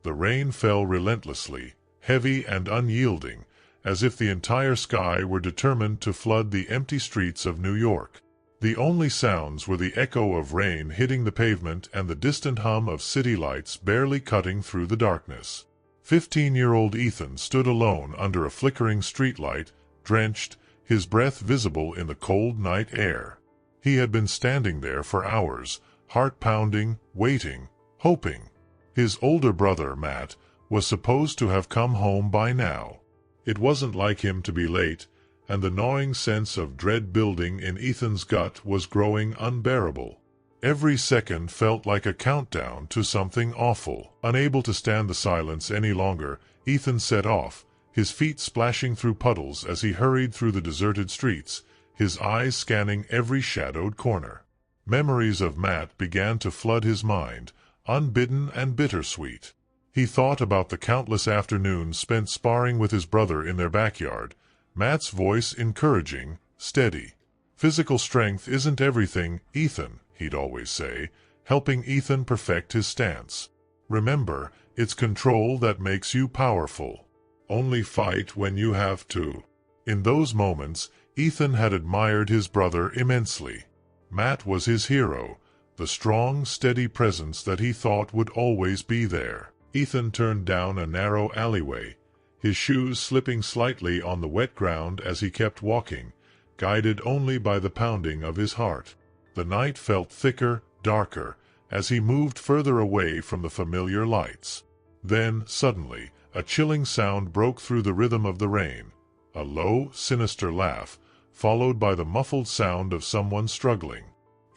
The rain fell relentlessly, heavy and unyielding, as if the entire sky were determined to flood the empty streets of New York. The only sounds were the echo of rain hitting the pavement and the distant hum of city lights barely cutting through the darkness. 15-year-old Ethan stood alone under a flickering streetlight, drenched, his breath visible in the cold night air. He had been standing there for hours, heart pounding, waiting, hoping. His older brother, Matt, was supposed to have come home by now. It wasn't like him to be late, and the gnawing sense of dread building in Ethan's gut was growing unbearable. Every second felt like a countdown to something awful. Unable to stand the silence any longer, Ethan set off, his feet splashing through puddles as he hurried through the deserted streets, his eyes scanning every shadowed corner. Memories of Matt began to flood his mind, unbidden and bittersweet. He thought about the countless afternoons spent sparring with his brother in their backyard, Matt's voice encouraging, steady. "Physical strength isn't everything, Ethan," he'd always say, helping Ethan perfect his stance. "Remember, it's control that makes you powerful. Only fight when you have to." In those moments, Ethan had admired his brother immensely. Matt was his hero, the strong, steady presence that he thought would always be there. Ethan turned down a narrow alleyway, his shoes slipping slightly on the wet ground as he kept walking, guided only by the pounding of his heart. The night felt thicker, darker, as he moved further away from the familiar lights. Then, suddenly, a chilling sound broke through the rhythm of the rain, a low, sinister laugh, followed by the muffled sound of someone struggling.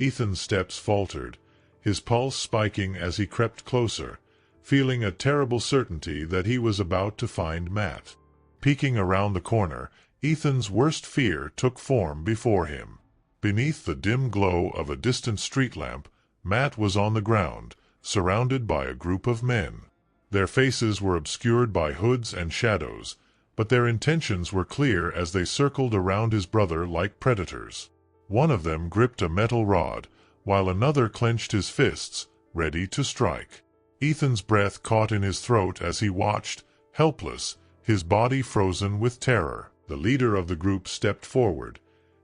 Ethan's steps faltered, his pulse spiking as he crept closer, feeling a terrible certainty that he was about to find Matt. Peeking around the corner, Ethan's worst fear took form before him. Beneath the dim glow of a distant street lamp, Matt was on the ground, surrounded by a group of men. Their faces were obscured by hoods and shadows, but their intentions were clear as they circled around his brother like predators. One of them gripped a metal rod, while another clenched his fists, ready to strike. Ethan's breath caught in his throat as he watched, helpless, his body frozen with terror. The leader of the group stepped forward,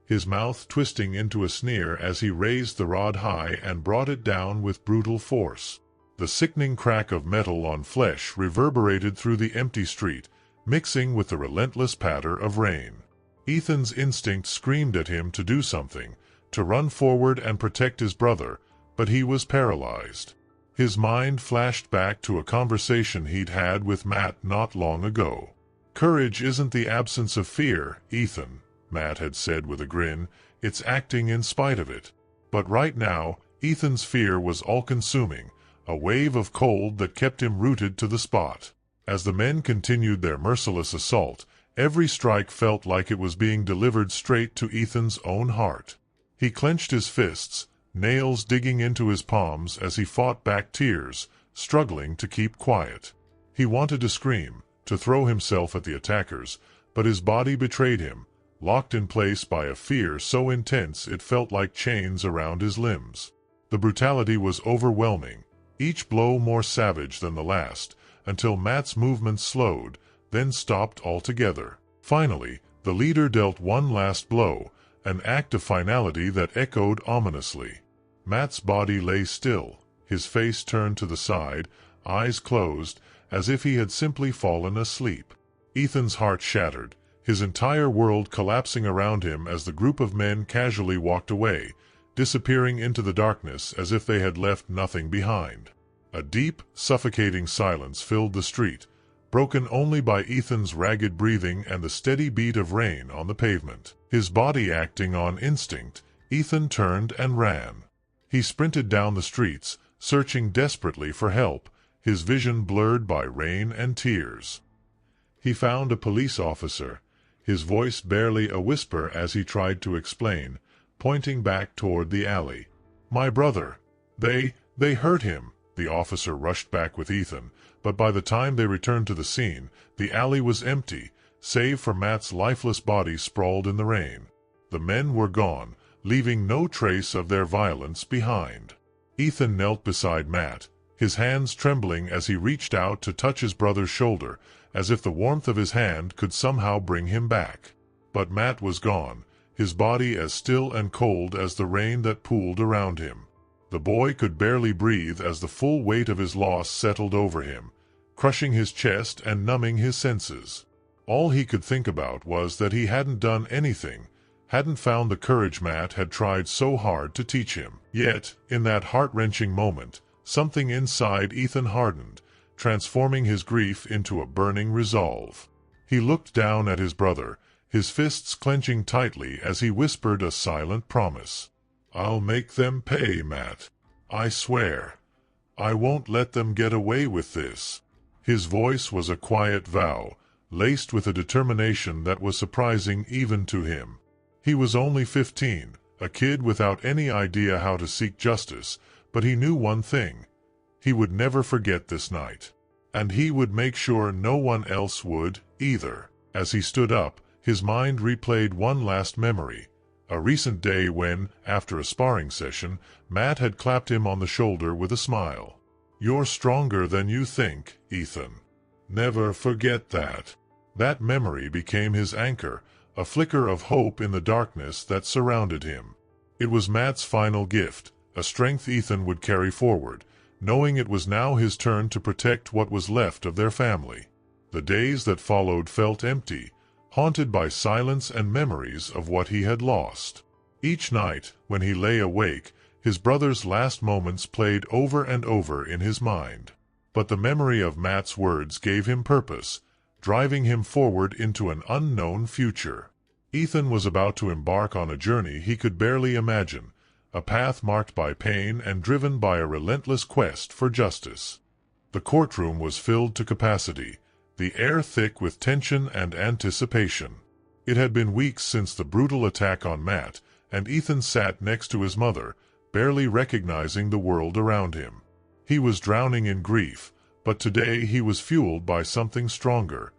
his mouth twisting into a sneer as he raised the rod high and brought it down with brutal force. The sickening crack of metal on flesh reverberated through the empty street, mixing with the relentless patter of rain. Ethan's instinct screamed at him to do something, to run forward and protect his brother, but he was paralyzed. His mind flashed back to a conversation he'd had with Matt not long ago. "Courage isn't the absence of fear, Ethan," Matt had said with a grin. "It's acting in spite of it." But right now, Ethan's fear was all-consuming, a wave of cold that kept him rooted to the spot. As the men continued their merciless assault, every strike felt like it was being delivered straight to Ethan's own heart. He clenched his fists, nails digging into his palms as he fought back tears, struggling to keep quiet. He wanted to scream, to throw himself at the attackers, but his body betrayed him, locked in place by a fear so intense it felt like chains around his limbs. The brutality was overwhelming, each blow more savage than the last, until Matt's movements slowed, then stopped altogether. Finally, the leader dealt one last blow, an act of finality that echoed ominously. Matt's body lay still, his face turned to the side, eyes closed, as if he had simply fallen asleep. Ethan's heart shattered, his entire world collapsing around him as the group of men casually walked away, disappearing into the darkness as if they had left nothing behind. A deep, suffocating silence filled the street, broken only by Ethan's ragged breathing and the steady beat of rain on the pavement. His body acting on instinct, Ethan turned and ran. He sprinted down the streets, searching desperately for help, his vision blurred by rain and tears. He found a police officer, his voice barely a whisper as he tried to explain, pointing back toward the alley. "My brother. They hurt him." The officer rushed back with Ethan, but by the time they returned to the scene, the alley was empty, save for Matt's lifeless body sprawled in the rain. The men were gone, leaving no trace of their violence behind. Ethan knelt beside Matt, his hands trembling as he reached out to touch his brother's shoulder, as if the warmth of his hand could somehow bring him back. But Matt was gone, his body as still and cold as the rain that pooled around him. The boy could barely breathe as the full weight of his loss settled over him, crushing his chest and numbing his senses. All he could think about was that he hadn't done anything, hadn't found the courage Matt had tried so hard to teach him. Yet, in that heart-wrenching moment, something inside Ethan hardened, transforming his grief into a burning resolve. He looked down at his brother, his fists clenching tightly as he whispered a silent promise. "I'll make them pay, Matt. I swear. I won't let them get away with this." His voice was a quiet vow, laced with a determination that was surprising even to him. He was only 15, a kid without any idea how to seek justice, but he knew one thing. He would never forget this night. And he would make sure no one else would, either. As he stood up, his mind replayed one last memory. A recent day when, after a sparring session, Matt had clapped him on the shoulder with a smile. "You're stronger than you think, Ethan. Never forget that." That memory became his anchor, a flicker of hope in the darkness that surrounded him. It was Matt's final gift, a strength Ethan would carry forward, knowing it was now his turn to protect what was left of their family. The days that followed felt empty, haunted by silence and memories of what he had lost. Each night, when he lay awake, his brother's last moments played over and over in his mind. But the memory of Matt's words gave him purpose, driving him forward into an unknown future. Ethan was about to embark on a journey he could barely imagine, a path marked by pain and driven by a relentless quest for justice. The courtroom was filled to capacity, the air thick with tension and anticipation. It had been weeks since the brutal attack on Matt, and Ethan sat next to his mother, barely recognizing the world around him. He was drowning in grief, but today he was fueled by something stronger,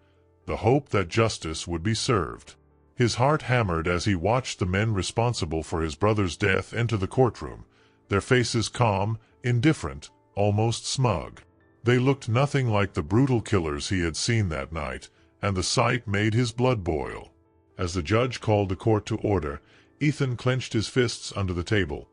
the hope that justice would be served. His heart hammered as he watched the men responsible for his brother's death enter the courtroom, their faces calm, indifferent, almost smug. They looked nothing like the brutal killers he had seen that night, and the sight made his blood boil. As the judge called the court to order, Ethan clenched his fists under the table,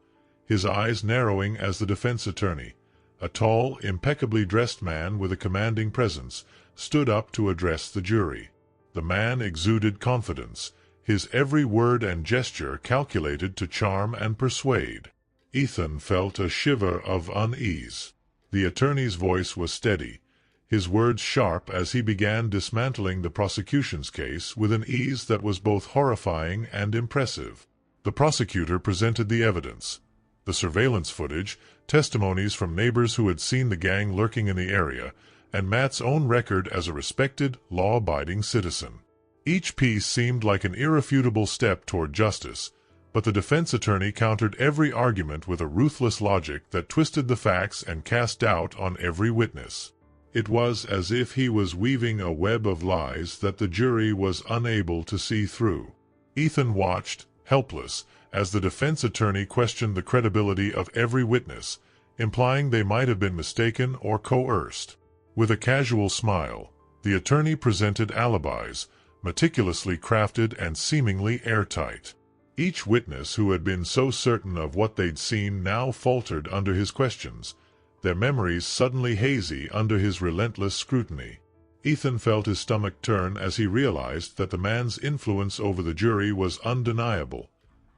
his eyes narrowing as the defense attorney, a tall, impeccably dressed man with a commanding presence, stood up to address the jury. The man exuded confidence, his every word and gesture calculated to charm and persuade. Ethan felt a shiver of unease. The attorney's voice was steady, his words sharp as he began dismantling the prosecution's case with an ease that was both horrifying and impressive. The prosecutor presented the evidence. The surveillance footage, testimonies from neighbors who had seen the gang lurking in the area, and Matt's own record as a respected, law-abiding citizen. Each piece seemed like an irrefutable step toward justice, but the defense attorney countered every argument with a ruthless logic that twisted the facts and cast doubt on every witness. It was as if he was weaving a web of lies that the jury was unable to see through. Ethan watched, helpless, as the defense attorney questioned the credibility of every witness, implying they might have been mistaken or coerced. With a casual smile, the attorney presented alibis, meticulously crafted and seemingly airtight. Each witness who had been so certain of what they'd seen now faltered under his questions, their memories suddenly hazy under his relentless scrutiny. Ethan felt his stomach turn as he realized that the man's influence over the jury was undeniable.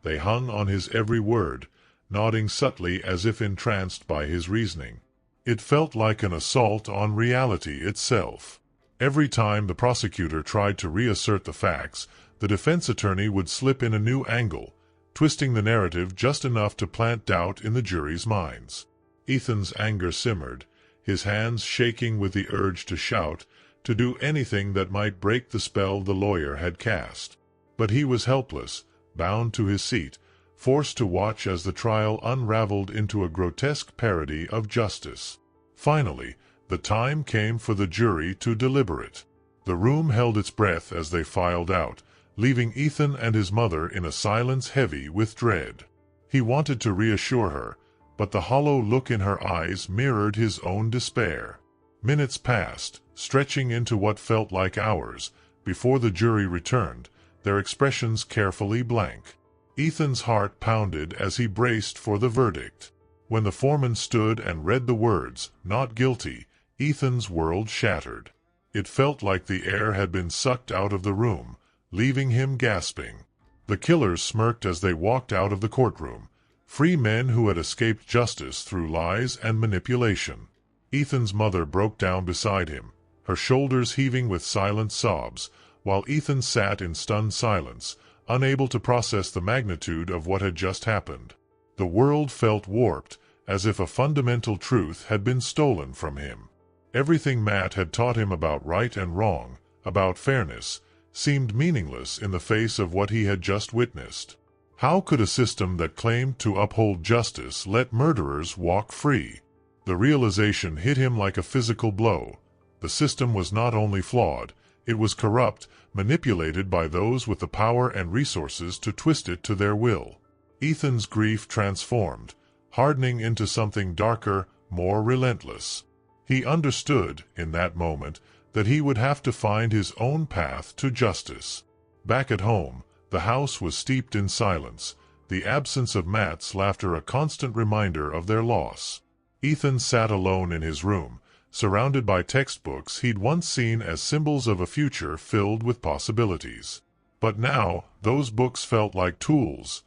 They hung on his every word, nodding subtly as if entranced by his reasoning. It felt like an assault on reality itself. Every time the prosecutor tried to reassert the facts, the defense attorney would slip in a new angle, twisting the narrative just enough to plant doubt in the jury's minds. Ethan's anger simmered, his hands shaking with the urge to shout, to do anything that might break the spell the lawyer had cast. But he was helpless, bound to his seat, forced to watch as the trial unraveled into a grotesque parody of justice. Finally, the time came for the jury to deliberate. The room held its breath as they filed out, leaving Ethan and his mother in a silence heavy with dread. He wanted to reassure her, but the hollow look in her eyes mirrored his own despair. Minutes passed, stretching into what felt like hours, before the jury returned, their expressions carefully blank. Ethan's heart pounded as he braced for the verdict. When the foreman stood and read the words, "Not guilty," Ethan's world shattered. It felt like the air had been sucked out of the room, leaving him gasping. The killers smirked as they walked out of the courtroom, free men who had escaped justice through lies and manipulation. Ethan's mother broke down beside him, her shoulders heaving with silent sobs, while Ethan sat in stunned silence, unable to process the magnitude of what had just happened. The world felt warped, as if a fundamental truth had been stolen from him. Everything Matt had taught him about right and wrong, about fairness, seemed meaningless in the face of what he had just witnessed. How could a system that claimed to uphold justice let murderers walk free? The realization hit him like a physical blow. The system was not only flawed, it was corrupt, manipulated by those with the power and resources to twist it to their will. Ethan's grief transformed, hardening into something darker, more relentless. He understood, in that moment, that he would have to find his own path to justice. Back at home, the house was steeped in silence, the absence of Matt's laughter a constant reminder of their loss. Ethan sat alone in his room, surrounded by textbooks he'd once seen as symbols of a future filled with possibilities. But now, those books felt like tools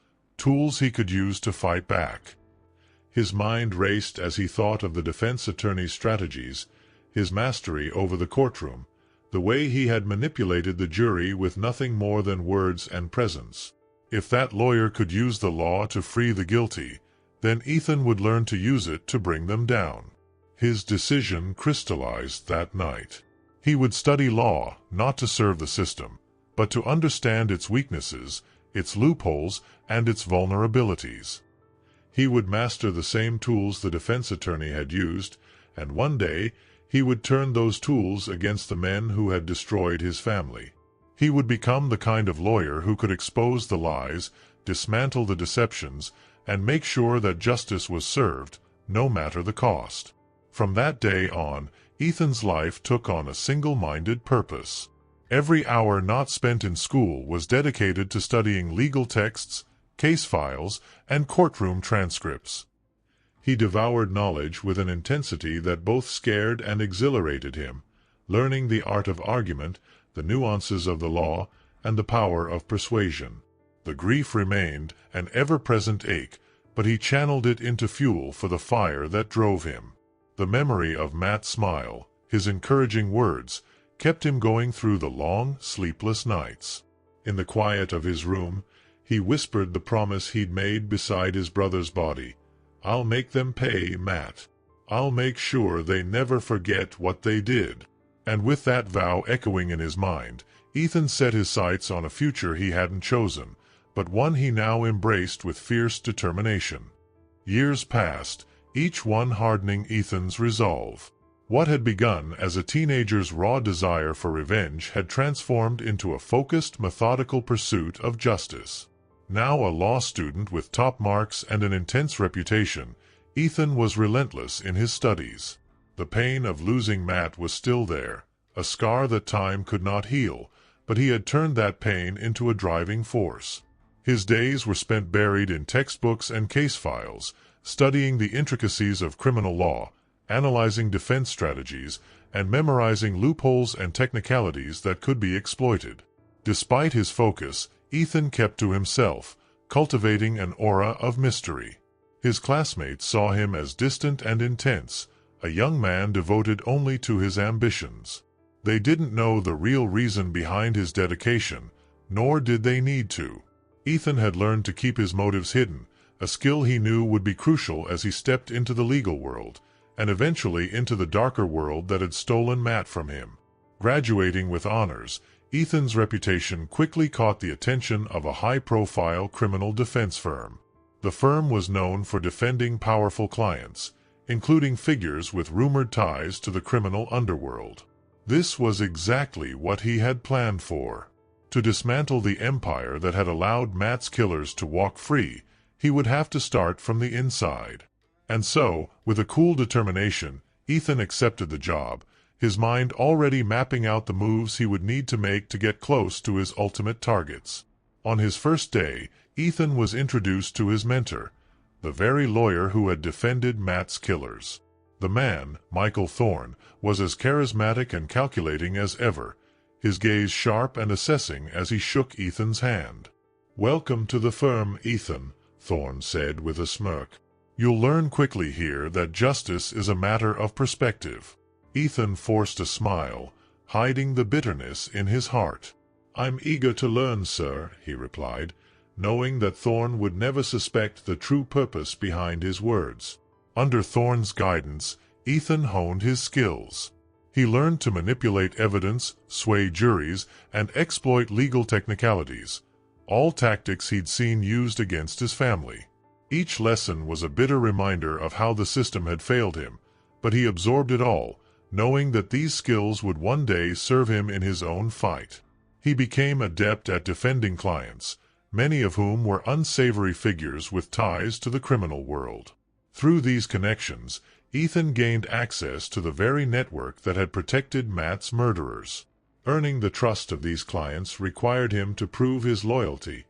he could use to fight back. His mind raced as he thought of the defense attorney's strategies, his mastery over the courtroom, the way he had manipulated the jury with nothing more than words and presence. If that lawyer could use the law to free the guilty, then Ethan would learn to use it to bring them down. His decision crystallized that night. He would study law, not to serve the system, but to understand its weaknesses, its loopholes, and its vulnerabilities. He would master the same tools the defense attorney had used, and one day he would turn those tools against the men who had destroyed his family. He would become the kind of lawyer who could expose the lies, dismantle the deceptions, and make sure that justice was served, no matter the cost. From that day on, Ethan's life took on a single-minded purpose. Every hour not spent in school was dedicated to studying legal texts, case files, and courtroom transcripts. He devoured knowledge with an intensity that both scared and exhilarated him, learning the art of argument, the nuances of the law, and the power of persuasion. The grief remained, an ever-present ache, but he channeled it into fuel for the fire that drove him. The memory of Matt's smile, his encouraging words, kept him going through the long, sleepless nights. In the quiet of his room, he whispered the promise he'd made beside his brother's body. "I'll make them pay, Matt. I'll make sure they never forget what they did." And with that vow echoing in his mind, Ethan set his sights on a future he hadn't chosen, but one he now embraced with fierce determination. Years passed, each one hardening Ethan's resolve. What had begun as a teenager's raw desire for revenge had transformed into a focused, methodical pursuit of justice. Now a law student with top marks and an intense reputation, Ethan was relentless in his studies. The pain of losing Matt was still there, a scar that time could not heal, but he had turned that pain into a driving force. His days were spent buried in textbooks and case files, studying the intricacies of criminal law, analyzing defense strategies, and memorizing loopholes and technicalities that could be exploited. Despite his focus, Ethan kept to himself, cultivating an aura of mystery. His classmates saw him as distant and intense, a young man devoted only to his ambitions. They didn't know the real reason behind his dedication, nor did they need to. Ethan had learned to keep his motives hidden, a skill he knew would be crucial as he stepped into the legal world, and eventually into the darker world that had stolen Matt from him. Graduating with honors, Ethan's reputation quickly caught the attention of a high-profile criminal defense firm. The firm was known for defending powerful clients, including figures with rumored ties to the criminal underworld. This was exactly what he had planned for. To dismantle the empire that had allowed Matt's killers to walk free, he would have to start from the inside. And so, with a cool determination, Ethan accepted the job, his mind already mapping out the moves he would need to make to get close to his ultimate targets. On his first day, Ethan was introduced to his mentor, the very lawyer who had defended Matt's killers. The man, Michael Thorne, was as charismatic and calculating as ever, his gaze sharp and assessing as he shook Ethan's hand. "Welcome to the firm, Ethan," Thorne said with a smirk. "You'll learn quickly here that justice is a matter of perspective." Ethan forced a smile, hiding the bitterness in his heart. "I'm eager to learn, sir," he replied, knowing that Thorne would never suspect the true purpose behind his words. Under Thorne's guidance, Ethan honed his skills. He learned to manipulate evidence, sway juries, and exploit legal technicalities, all tactics he'd seen used against his family. Each lesson was a bitter reminder of how the system had failed him, but he absorbed it all, knowing that these skills would one day serve him in his own fight. He became adept at defending clients, many of whom were unsavory figures with ties to the criminal world. Through these connections, Ethan gained access to the very network that had protected Matt's murderers. Earning the trust of these clients required him to prove his loyalty,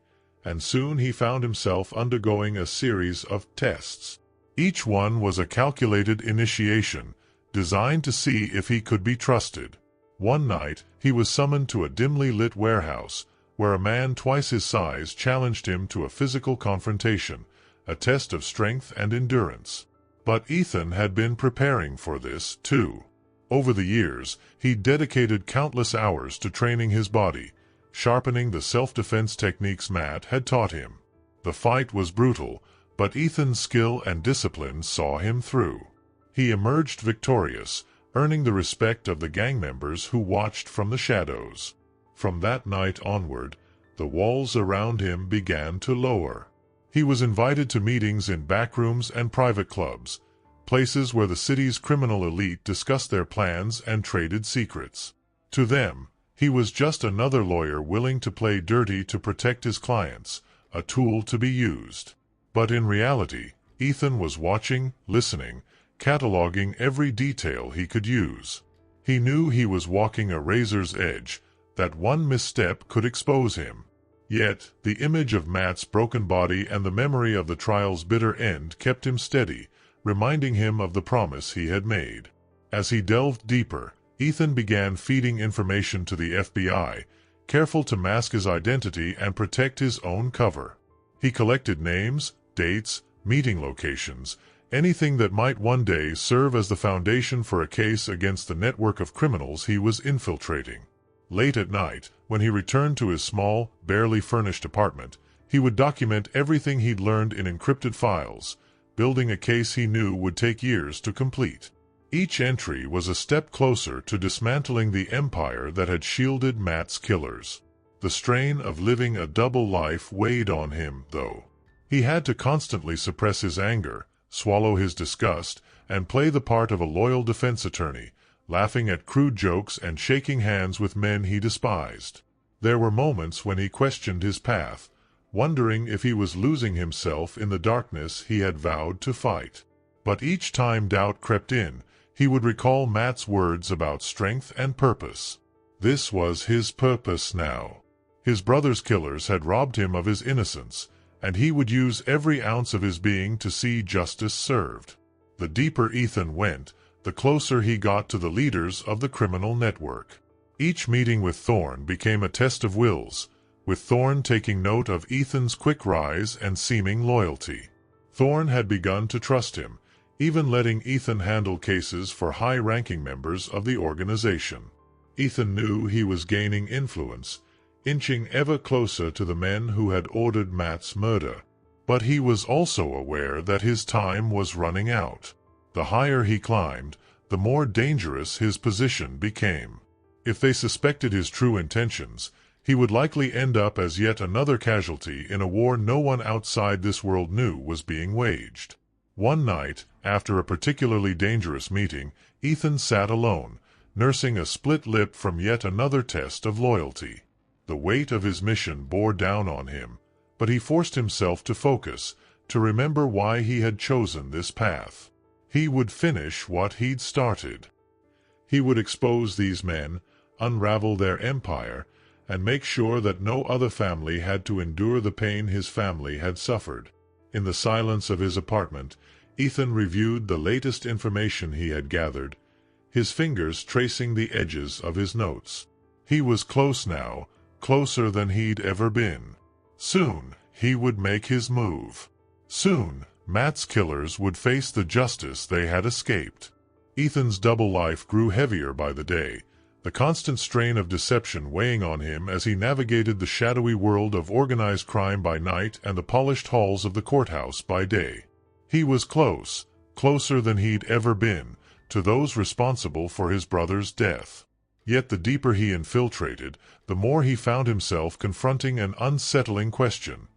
and soon he found himself undergoing a series of tests. Each one was a calculated initiation, designed to see if he could be trusted. One night, he was summoned to a dimly lit warehouse, where a man twice his size challenged him to a physical confrontation, a test of strength and endurance. But Ethan had been preparing for this, too. Over the years, he dedicated countless hours to training his body, sharpening the self-defense techniques Matt had taught him. The fight was brutal, but Ethan's skill and discipline saw him through. He emerged victorious, earning the respect of the gang members who watched from the shadows. From that night onward, the walls around him began to lower. He was invited to meetings in backrooms and private clubs, places where the city's criminal elite discussed their plans and traded secrets. To them, he was just another lawyer willing to play dirty to protect his clients, a tool to be used. But in reality, Ethan was watching, listening, cataloging every detail he could use. He knew he was walking a razor's edge, that one misstep could expose him. Yet, the image of Matt's broken body and the memory of the trial's bitter end kept him steady, reminding him of the promise he had made. As he delved deeper, Ethan began feeding information to the FBI, careful to mask his identity and protect his own cover. He collected names, dates, meeting locations, anything that might one day serve as the foundation for a case against the network of criminals he was infiltrating. Late at night, when he returned to his small, barely furnished apartment, he would document everything he'd learned in encrypted files, building a case he knew would take years to complete. Each entry was a step closer to dismantling the empire that had shielded Matt's killers. The strain of living a double life weighed on him, though. He had to constantly suppress his anger, swallow his disgust, and play the part of a loyal defense attorney, laughing at crude jokes and shaking hands with men he despised. There were moments when he questioned his path, wondering if he was losing himself in the darkness he had vowed to fight. But each time doubt crept in, he would recall Matt's words about strength and purpose. This was his purpose now. His brother's killers had robbed him of his innocence, and he would use every ounce of his being to see justice served. The deeper Ethan went, the closer he got to the leaders of the criminal network. Each meeting with Thorne became a test of wills, with Thorne taking note of Ethan's quick rise and seeming loyalty. Thorne had begun to trust him, even letting Ethan handle cases for high-ranking members of the organization. Ethan knew he was gaining influence, inching ever closer to the men who had ordered Matt's murder. But he was also aware that his time was running out. The higher he climbed, the more dangerous his position became. If they suspected his true intentions, he would likely end up as yet another casualty in a war no one outside this world knew was being waged. One night, after a particularly dangerous meeting, Ethan sat alone, nursing a split lip from yet another test of loyalty. The weight of his mission bore down on him, but he forced himself to focus, to remember why he had chosen this path. He would finish what he'd started. He would expose these men, unravel their empire, and make sure that no other family had to endure the pain his family had suffered. In the silence of his apartment, Ethan reviewed the latest information he had gathered, his fingers tracing the edges of his notes. He was close now, closer than he'd ever been. Soon, he would make his move. Soon, Matt's killers would face the justice they had escaped. Ethan's double life grew heavier by the day, the constant strain of deception weighing on him as he navigated the shadowy world of organized crime by night and the polished halls of the courthouse by day. He was close, closer than he'd ever been, to those responsible for his brother's death. Yet the deeper he infiltrated, the more he found himself confronting an unsettling question.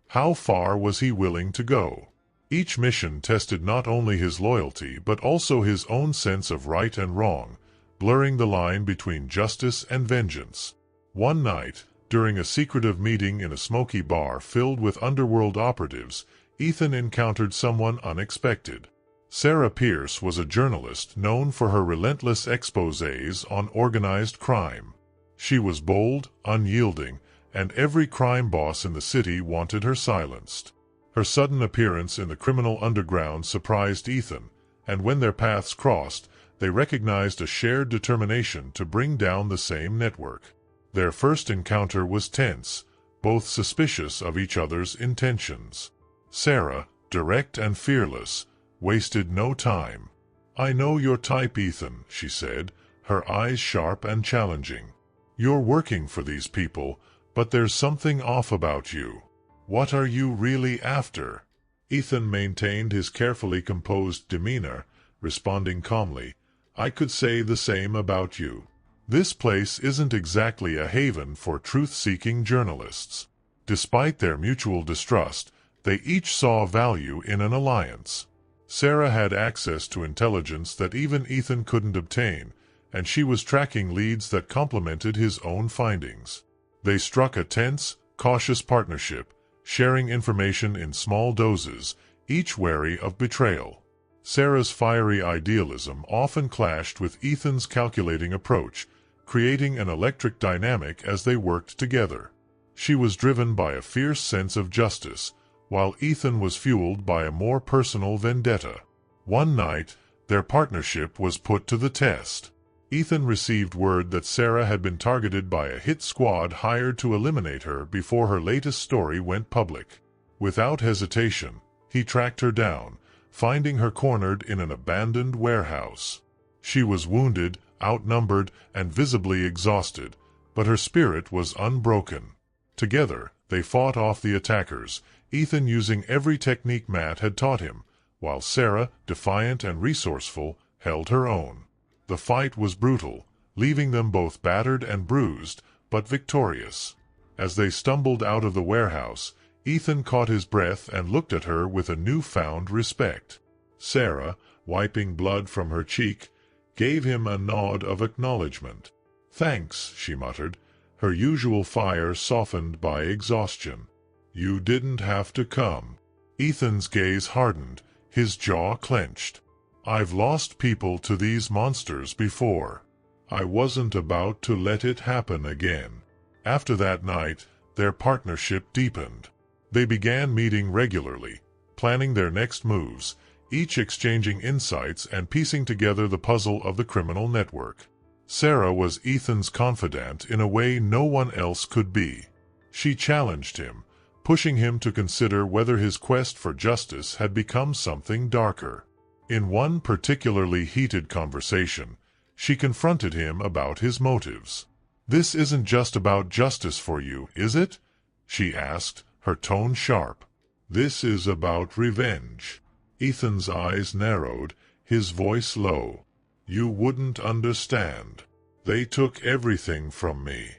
How far was he willing to go? Each mission tested not only his loyalty but also his own sense of right and wrong, blurring the line between justice and vengeance. One night, during a secretive meeting in a smoky bar filled with underworld operatives, Ethan encountered someone unexpected. Sarah Pierce was a journalist known for her relentless exposés on organized crime. She was bold, unyielding, and every crime boss in the city wanted her silenced. Her sudden appearance in the criminal underground surprised Ethan, and when their paths crossed, they recognized a shared determination to bring down the same network. Their first encounter was tense, both suspicious of each other's intentions. Sarah, direct and fearless, wasted no time. "I know your type, Ethan," she said, her eyes sharp and challenging. "You're working for these people, but there's something off about you. What are you really after?" Ethan maintained his carefully composed demeanor, responding calmly, "I could say the same about you. This place isn't exactly a haven for truth-seeking journalists." Despite their mutual distrust, they each saw value in an alliance. Sarah had access to intelligence that even Ethan couldn't obtain, and she was tracking leads that complemented his own findings. They struck a tense, cautious partnership, sharing information in small doses, each wary of betrayal. Sarah's fiery idealism often clashed with Ethan's calculating approach, creating an electric dynamic as they worked together. She was driven by a fierce sense of justice, while Ethan was fueled by a more personal vendetta. One night, their partnership was put to the test. Ethan received word that Sarah had been targeted by a hit squad hired to eliminate her before her latest story went public. Without hesitation, he tracked her down, finding her cornered in an abandoned warehouse. She was wounded, outnumbered, and visibly exhausted, but her spirit was unbroken. Together, they fought off the attackers, Ethan using every technique Matt had taught him, while Sarah, defiant and resourceful, held her own. The fight was brutal, leaving them both battered and bruised, but victorious. As they stumbled out of the warehouse, Ethan caught his breath and looked at her with a newfound respect. Sarah, wiping blood from her cheek, gave him a nod of acknowledgment. "Thanks," she muttered, her usual fire softened by exhaustion. "You didn't have to come." Ethan's gaze hardened, his jaw clenched. "I've lost people to these monsters before. I wasn't about to let it happen again." After that night, their partnership deepened. They began meeting regularly, planning their next moves, each exchanging insights and piecing together the puzzle of the criminal network. Sarah was Ethan's confidant in a way no one else could be. She challenged him, pushing him to consider whether his quest for justice had become something darker. In one particularly heated conversation, she confronted him about his motives. "This isn't just about justice for you, is it?" she asked, her tone sharp. "This is about revenge." Ethan's eyes narrowed, his voice low. "You wouldn't understand. They took everything from me.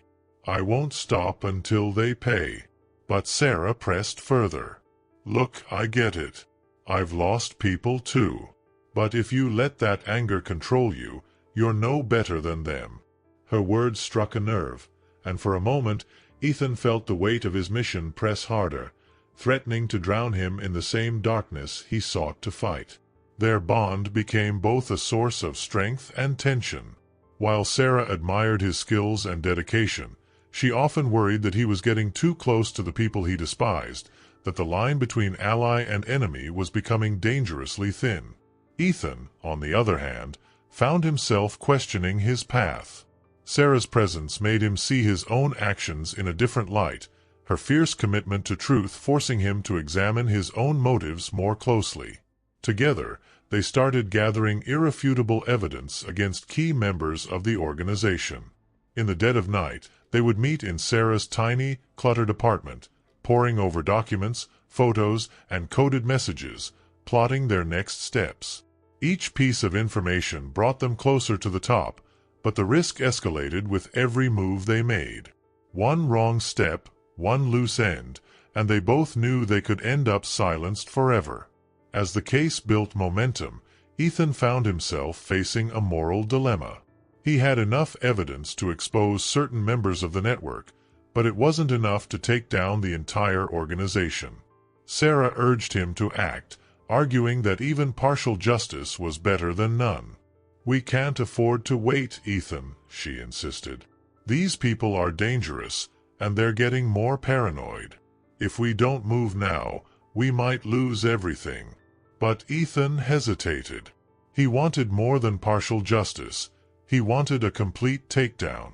I won't stop until they pay." But Sarah pressed further. "Look, I get it. I've lost people too. But if you let that anger control you, you're no better than them." Her words struck a nerve, and for a moment Ethan felt the weight of his mission press harder. threatening to drown him in the same darkness he sought to fight. Their bond became both a source of strength and tension. While Sarah admired his skills and dedication, she often worried that he was getting too close to the people he despised, that the line between ally and enemy was becoming dangerously thin. Ethan, on the other hand, found himself questioning his path. Sarah's presence made him see his own actions in a different light, her fierce commitment to truth forcing him to examine his own motives more closely. Together, they started gathering irrefutable evidence against key members of the organization. In the dead of night, they would meet in Sarah's tiny, cluttered apartment, poring over documents, photos, and coded messages, plotting their next steps. Each piece of information brought them closer to the top, but the risk escalated with every move they made. One wrong step, one loose end, and they both knew they could end up silenced forever. As the case built momentum, Ethan found himself facing a moral dilemma. He had enough evidence to expose certain members of the network, but it wasn't enough to take down the entire organization. Sarah urged him to act, arguing that even partial justice was better than none. "We can't afford to wait, Ethan," she insisted. "These people are dangerous, and they're getting more paranoid. If we don't move now, we might lose everything." But Ethan hesitated. He wanted more than partial justice. He wanted a complete takedown.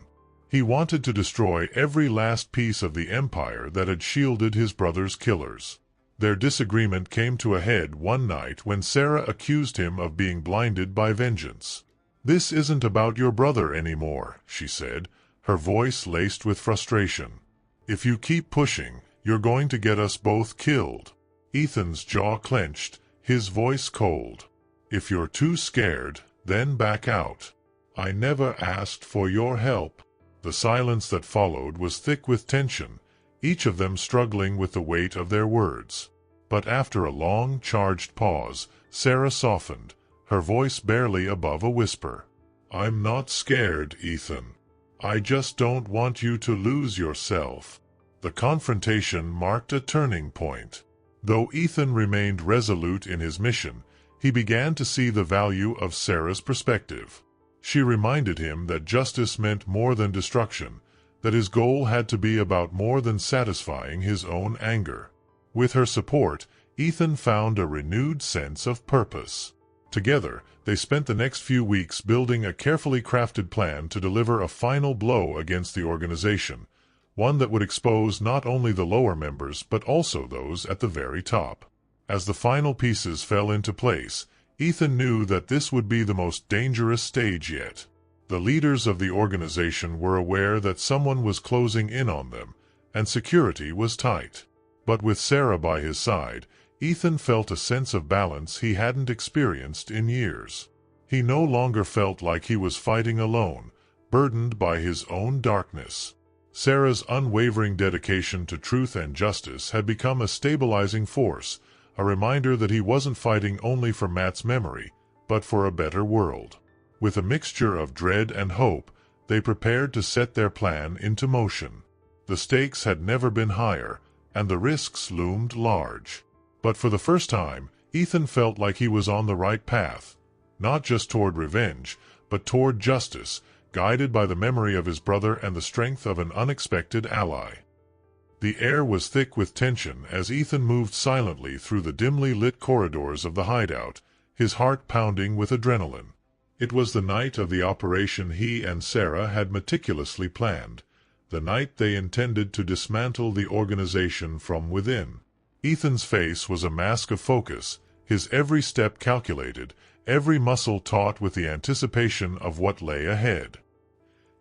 He wanted to destroy every last piece of the empire that had shielded his brother's killers. Their disagreement came to a head one night when Sarah accused him of being blinded by vengeance. "This isn't about your brother anymore," she said, her voice laced with frustration. "If you keep pushing, you're going to get us both killed." Ethan's jaw clenched, his voice cold. "If you're too scared, then back out. I never asked for your help." The silence that followed was thick with tension, each of them struggling with the weight of their words. But after a long, charged pause, Sarah softened, her voice barely above a whisper. "I'm not scared, Ethan. I just don't want you to lose yourself." The confrontation marked a turning point. Though Ethan remained resolute in his mission, he began to see the value of Sarah's perspective. She reminded him that justice meant more than destruction, that his goal had to be about more than satisfying his own anger. With her support, Ethan found a renewed sense of purpose. Together, they spent the next few weeks building a carefully crafted plan to deliver a final blow against the organization, one that would expose not only the lower members but also those at the very top. As the final pieces fell into place, Ethan knew that this would be the most dangerous stage yet. The leaders of the organization were aware that someone was closing in on them, and security was tight. But with Sarah by his side, Ethan felt a sense of balance he hadn't experienced in years. He no longer felt like he was fighting alone, burdened by his own darkness. Sarah's unwavering dedication to truth and justice had become a stabilizing force, a reminder that he wasn't fighting only for Matt's memory, but for a better world. With a mixture of dread and hope, they prepared to set their plan into motion. The stakes had never been higher, and the risks loomed large. But for the first time, Ethan felt like he was on the right path, not just toward revenge, but toward justice, guided by the memory of his brother and the strength of an unexpected ally. The air was thick with tension as Ethan moved silently through the dimly lit corridors of the hideout, his heart pounding with adrenaline. It was the night of the operation he and Sarah had meticulously planned, the night they intended to dismantle the organization from within. Ethan's face was a mask of focus, his every step calculated, every muscle taut with the anticipation of what lay ahead.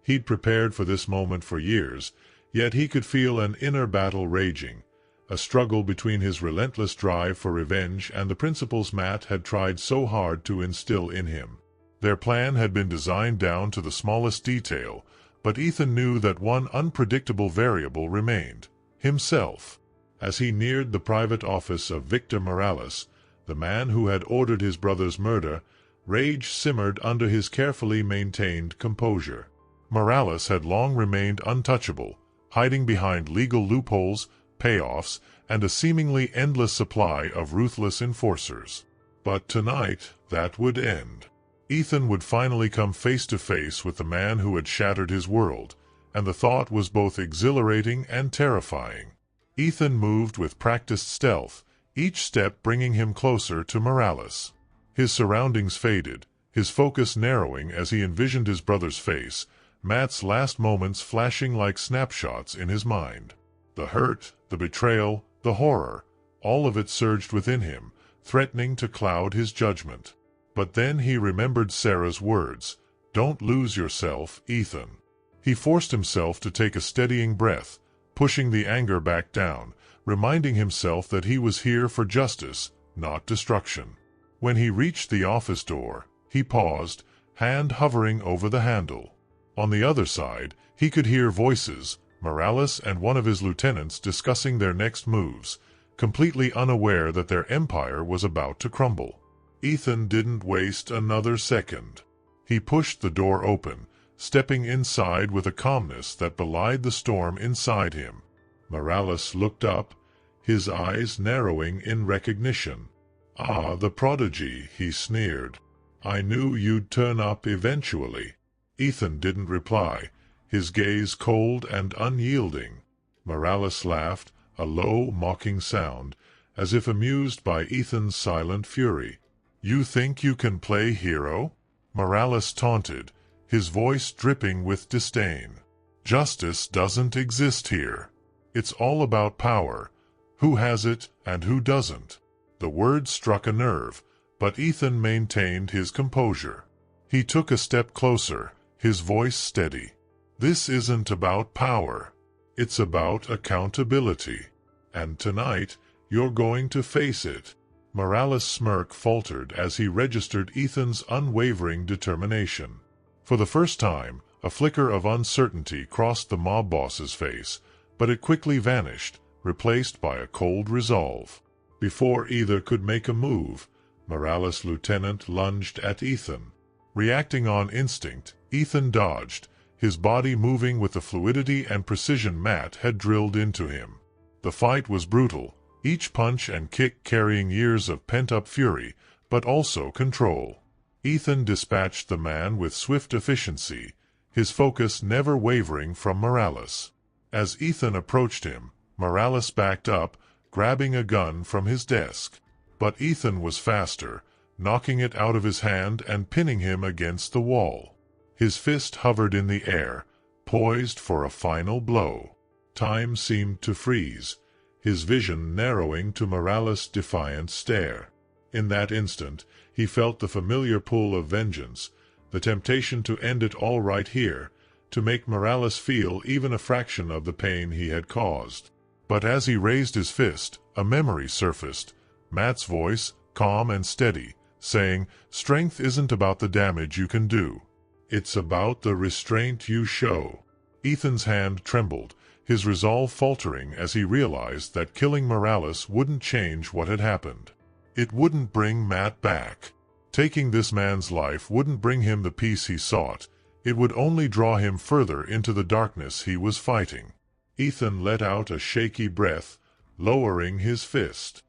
He'd prepared for this moment for years, yet he could feel an inner battle raging, a struggle between his relentless drive for revenge and the principles Matt had tried so hard to instill in him. Their plan had been designed down to the smallest detail, but Ethan knew that one unpredictable variable remained: himself. As he neared the private office of Victor Morales, the man who had ordered his brother's murder, rage simmered under his carefully maintained composure. Morales had long remained untouchable, hiding behind legal loopholes, payoffs and a seemingly endless supply of ruthless enforcers. But tonight, that would end. Ethan would finally come face to face with the man who had shattered his world, and the thought was both exhilarating and terrifying. Ethan moved with practiced stealth, each step bringing him closer to Morales. His surroundings faded, his focus narrowing as he envisioned his brother's face, Matt's last moments flashing like snapshots in his mind. The hurt, the betrayal, the horror, all of it surged within him, threatening to cloud his judgment. But then he remembered Sarah's words, "Don't lose yourself, Ethan." He forced himself to take a steadying breath, pushing the anger back down, reminding himself that he was here for justice, not destruction. When he reached the office door, he paused, hand hovering over the handle. On the other side, he could hear voices, Morales and one of his lieutenants discussing their next moves, completely unaware that their empire was about to crumble. Ethan didn't waste another second. He pushed the door open, stepping inside with a calmness that belied the storm inside him. Morales looked up, his eyes narrowing in recognition. "Ah, the prodigy," he sneered. "I knew you'd turn up eventually." Ethan didn't reply, his gaze cold and unyielding. Morales laughed, a low, mocking sound, as if amused by Ethan's silent fury. "You think you can play hero?" Morales taunted, his voice dripping with disdain. "Justice doesn't exist here. It's all about power, who has it and who doesn't." The words struck a nerve, but Ethan maintained his composure. He took a step closer, his voice steady. "This isn't about power. It's about accountability. And tonight, you're going to face it." Morales' smirk faltered as he registered Ethan's unwavering determination. For the first time, a flicker of uncertainty crossed the mob boss's face, but it quickly vanished, replaced by a cold resolve. Before either could make a move, Morales' lieutenant lunged at Ethan. Reacting on instinct, Ethan dodged, his body moving with the fluidity and precision Matt had drilled into him. The fight was brutal, each punch and kick carrying years of pent-up fury, but also control. Ethan dispatched the man with swift efficiency, his focus never wavering from Morales. As Ethan approached him, Morales backed up, grabbing a gun from his desk. But Ethan was faster, knocking it out of his hand and pinning him against the wall. His fist hovered in the air, poised for a final blow. Time seemed to freeze, his vision narrowing to Morales' defiant stare. In that instant, he felt the familiar pull of vengeance, the temptation to end it all right here, to make Morales feel even a fraction of the pain he had caused. But as he raised his fist, a memory surfaced, Matt's voice, calm and steady, saying, "Strength isn't about the damage you can do. It's about the restraint you show." Ethan's hand trembled, his resolve faltering as he realized that killing Morales wouldn't change what had happened. It wouldn't bring Matt back. Taking this man's life wouldn't bring him the peace he sought. It would only draw him further into the darkness he was fighting. Ethan let out a shaky breath, lowering his fist.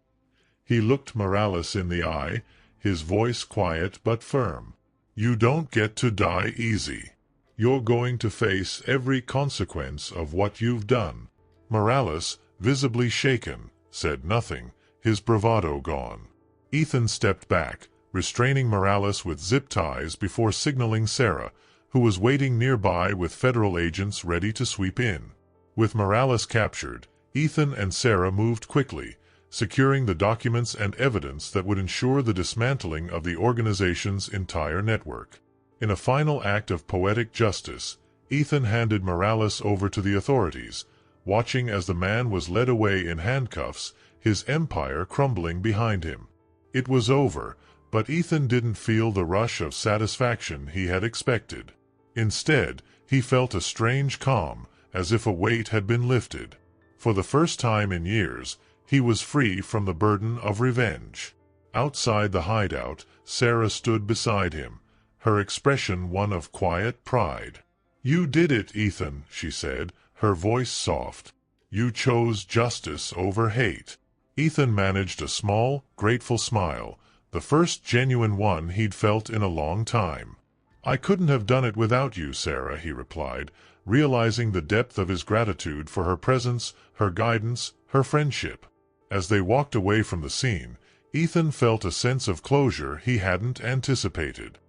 He looked Morales in the eye, his voice quiet but firm. "You don't get to die easy. You're going to face every consequence of what you've done." Morales, visibly shaken, said nothing, his bravado gone. Ethan stepped back, restraining Morales with zip ties before signaling Sarah, who was waiting nearby with federal agents ready to sweep in. With Morales captured, Ethan and Sarah moved quickly, securing the documents and evidence that would ensure the dismantling of the organization's entire network. In a final act of poetic justice, Ethan handed Morales over to the authorities, watching as the man was led away in handcuffs, his empire crumbling behind him. It was over, but Ethan didn't feel the rush of satisfaction he had expected. Instead, he felt a strange calm, as if a weight had been lifted. For the first time in years, he was free from the burden of revenge. Outside the hideout, Sarah stood beside him, her expression one of quiet pride. "You did it, Ethan," she said, her voice soft. You chose justice over hate. Ethan managed a small, grateful smile, the first genuine one he'd felt in a long time. I couldn't have done it without you, Sarah, he replied, realizing the depth of his gratitude for her presence, her guidance, her friendship. As they walked away from the scene, Ethan felt a sense of closure he hadn't anticipated.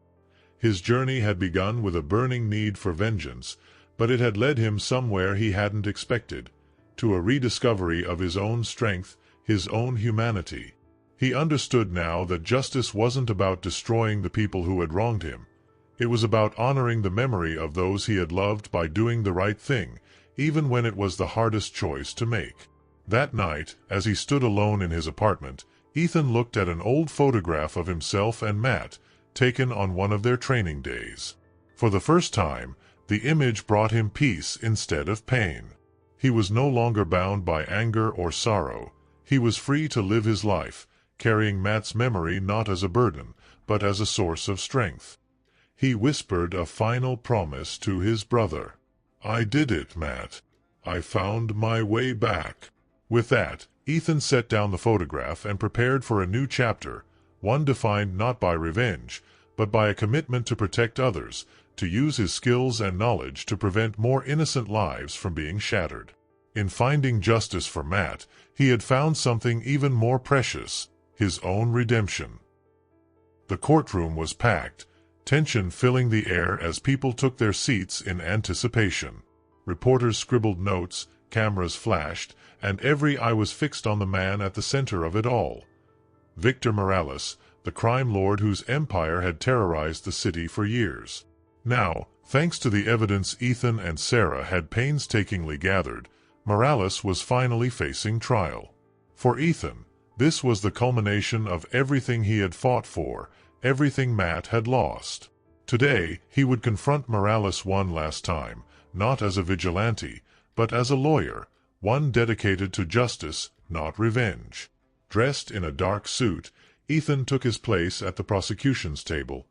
His journey had begun with a burning need for vengeance, but it had led him somewhere he hadn't expected, to a rediscovery of his own strength, his own humanity. He understood now that justice wasn't about destroying the people who had wronged him. It was about honoring the memory of those he had loved by doing the right thing, even when it was the hardest choice to make. That night, as he stood alone in his apartment, Ethan looked at an old photograph of himself and Matt, taken on one of their training days. For the first time, the image brought him peace instead of pain. He was no longer bound by anger or sorrow. He was free to live his life, carrying Matt's memory not as a burden, but as a source of strength. He whispered a final promise to his brother. I did it, Matt. I found my way back. With that, Ethan set down the photograph and prepared for a new chapter, one defined not by revenge, but by a commitment to protect others, to use his skills and knowledge to prevent more innocent lives from being shattered. In finding justice for Matt, he had found something even more precious, his own redemption. The courtroom was packed, tension filling the air as people took their seats in anticipation. Reporters scribbled notes, cameras flashed, and every eye was fixed on the man at the center of it all. Victor Morales, the crime lord whose empire had terrorized the city for years. Now, thanks to the evidence Ethan and Sarah had painstakingly gathered, Morales was finally facing trial. For Ethan, this was the culmination of everything he had fought for, everything Matt had lost. Today, he would confront Morales one last time, not as a vigilante, but as a lawyer, one dedicated to justice, not revenge. Dressed in a dark suit, Ethan took his place at the prosecution's table,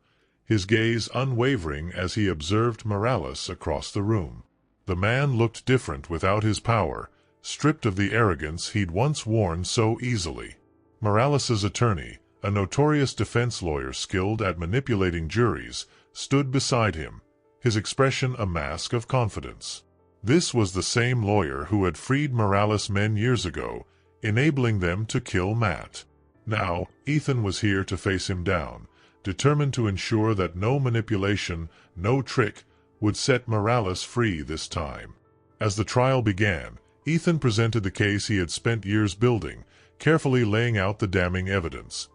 his gaze unwavering as he observed Morales across the room. The man looked different without his power, stripped of the arrogance he'd once worn so easily. Morales's attorney, a notorious defense lawyer skilled at manipulating juries, stood beside him, his expression a mask of confidence. This was the same lawyer who had freed Morales men years ago, enabling them to kill Matt. Now, Ethan was here to face him down, determined to ensure that no manipulation, no trick, would set Morales free this time. As the trial began, Ethan presented the case he had spent years building, carefully laying out the damning evidence.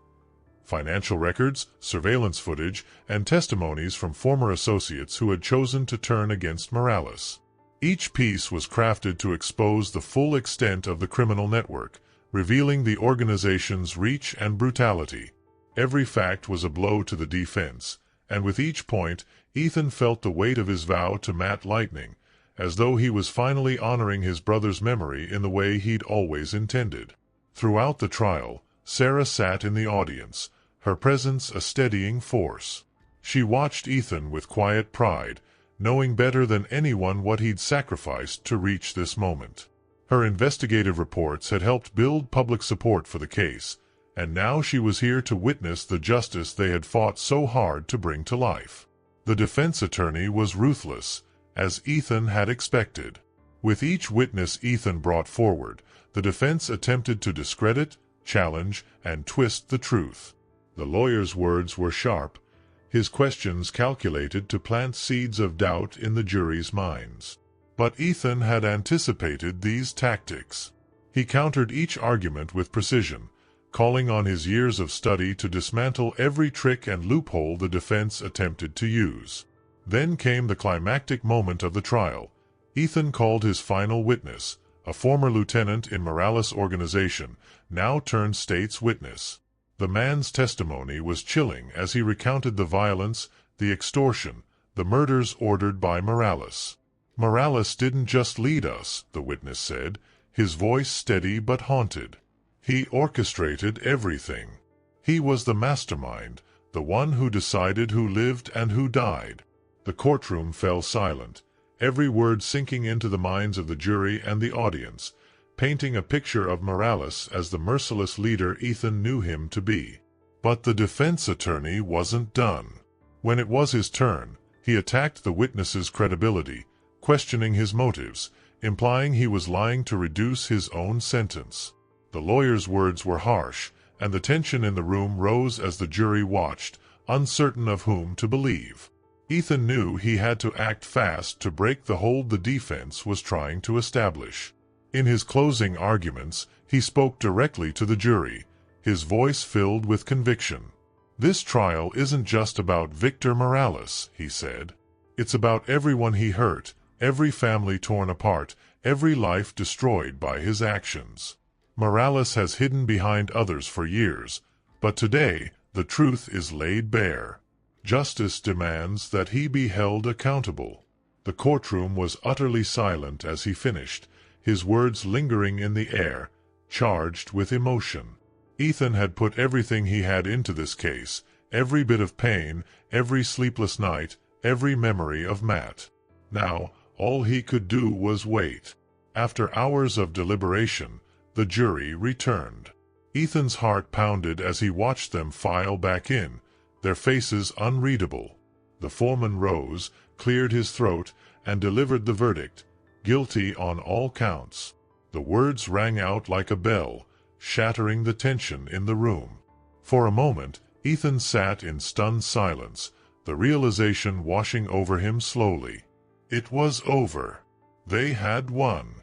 Financial records, surveillance footage, and testimonies from former associates who had chosen to turn against Morales. Each piece was crafted to expose the full extent of the criminal network, revealing the organization's reach and brutality. Every fact was a blow to the defense, and with each point, Ethan felt the weight of his vow to Matt lightening, as though he was finally honoring his brother's memory in the way he'd always intended. Throughout the trial, Sarah sat in the audience, her presence a steadying force. She watched Ethan with quiet pride, knowing better than anyone what he'd sacrificed to reach this moment. Her investigative reports had helped build public support for the case, and now she was here to witness the justice they had fought so hard to bring to life. The defense attorney was ruthless, as Ethan had expected. With each witness Ethan brought forward, the defense attempted to discredit, challenge, and twist the truth. The lawyer's words were sharp, his questions calculated to plant seeds of doubt in the jury's minds. But Ethan had anticipated these tactics. He countered each argument with precision, calling on his years of study to dismantle every trick and loophole the defense attempted to use. Then came the climactic moment of the trial. Ethan called his final witness, a former lieutenant in Morales' organization, now turned state's witness. The man's testimony was chilling as he recounted the violence, the extortion, the murders ordered by Morales. Morales didn't just lead us, the witness said, his voice steady but haunted. He orchestrated everything. He was the mastermind, the one who decided who lived and who died. The courtroom fell silent, every word sinking into the minds of the jury and the audience, painting a picture of Morales as the merciless leader Ethan knew him to be. But the defense attorney wasn't done. When it was his turn, he attacked the witness's credibility, questioning his motives, implying he was lying to reduce his own sentence. The lawyer's words were harsh, and the tension in the room rose as the jury watched, uncertain of whom to believe. Ethan knew he had to act fast to break the hold the defense was trying to establish. In his closing arguments, he spoke directly to the jury, his voice filled with conviction. "This trial isn't just about Victor Morales," he said. "It's about everyone he hurt, every family torn apart, every life destroyed by his actions. Morales has hidden behind others for years, but today the truth is laid bare. Justice demands that he be held accountable." The courtroom was utterly silent as he finished, his words lingering in the air, charged with emotion. Ethan had put everything he had into this case, every bit of pain, every sleepless night, every memory of Matt. Now, all he could do was wait. After hours of deliberation, the jury returned. Ethan's heart pounded as he watched them file back in, their faces unreadable. The foreman rose, cleared his throat, and delivered the verdict, guilty on all counts. The words rang out like a bell, shattering the tension in the room. For a moment, Ethan sat in stunned silence, the realization washing over him slowly. It was over. They had won.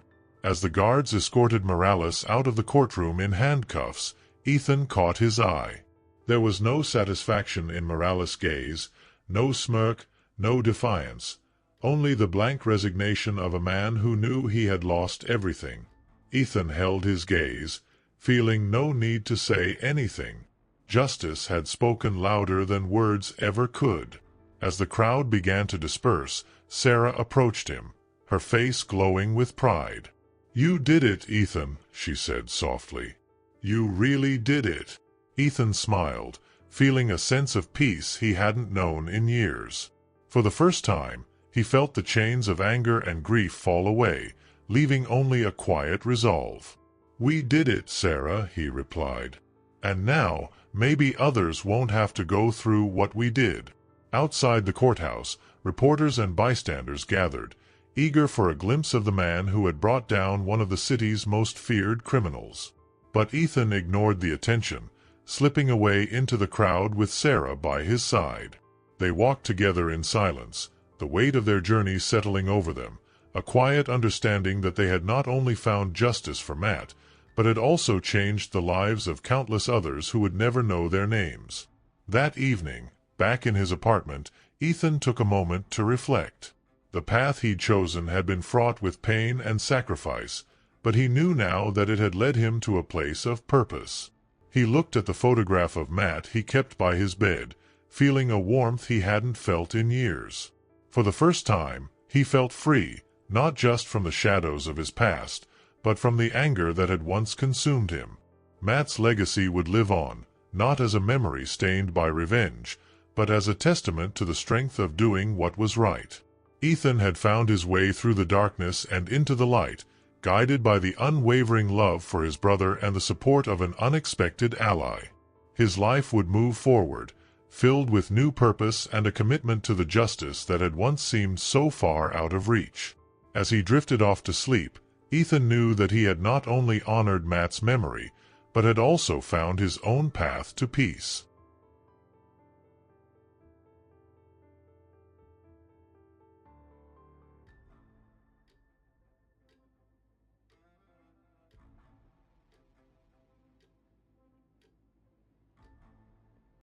As the guards escorted Morales out of the courtroom in handcuffs, Ethan caught his eye. There was no satisfaction in Morales' gaze, no smirk, no defiance, only the blank resignation of a man who knew he had lost everything. Ethan held his gaze, feeling no need to say anything. Justice had spoken louder than words ever could. As the crowd began to disperse, Sarah approached him, her face glowing with pride. "You did it, Ethan," she said softly. "You really did it." Ethan smiled, feeling a sense of peace he hadn't known in years. For the first time, he felt the chains of anger and grief fall away, leaving only a quiet resolve. "We did it, Sarah," he replied. "And now, maybe others won't have to go through what we did." Outside the courthouse, reporters and bystanders gathered, eager for a glimpse of the man who had brought down one of the city's most feared criminals. But Ethan ignored the attention, slipping away into the crowd with Sarah by his side. They walked together in silence, the weight of their journey settling over them, a quiet understanding that they had not only found justice for Matt, but had also changed the lives of countless others who would never know their names. That evening, back in his apartment, Ethan took a moment to reflect. The path he'd chosen had been fraught with pain and sacrifice, but he knew now that it had led him to a place of purpose. He looked at the photograph of Matt he kept by his bed, feeling a warmth he hadn't felt in years. For the first time, he felt free, not just from the shadows of his past, but from the anger that had once consumed him. Matt's legacy would live on, not as a memory stained by revenge, but as a testament to the strength of doing what was right. Ethan had found his way through the darkness and into the light, guided by the unwavering love for his brother and the support of an unexpected ally. His life would move forward, filled with new purpose and a commitment to the justice that had once seemed so far out of reach. As he drifted off to sleep, Ethan knew that he had not only honored Matt's memory, but had also found his own path to peace.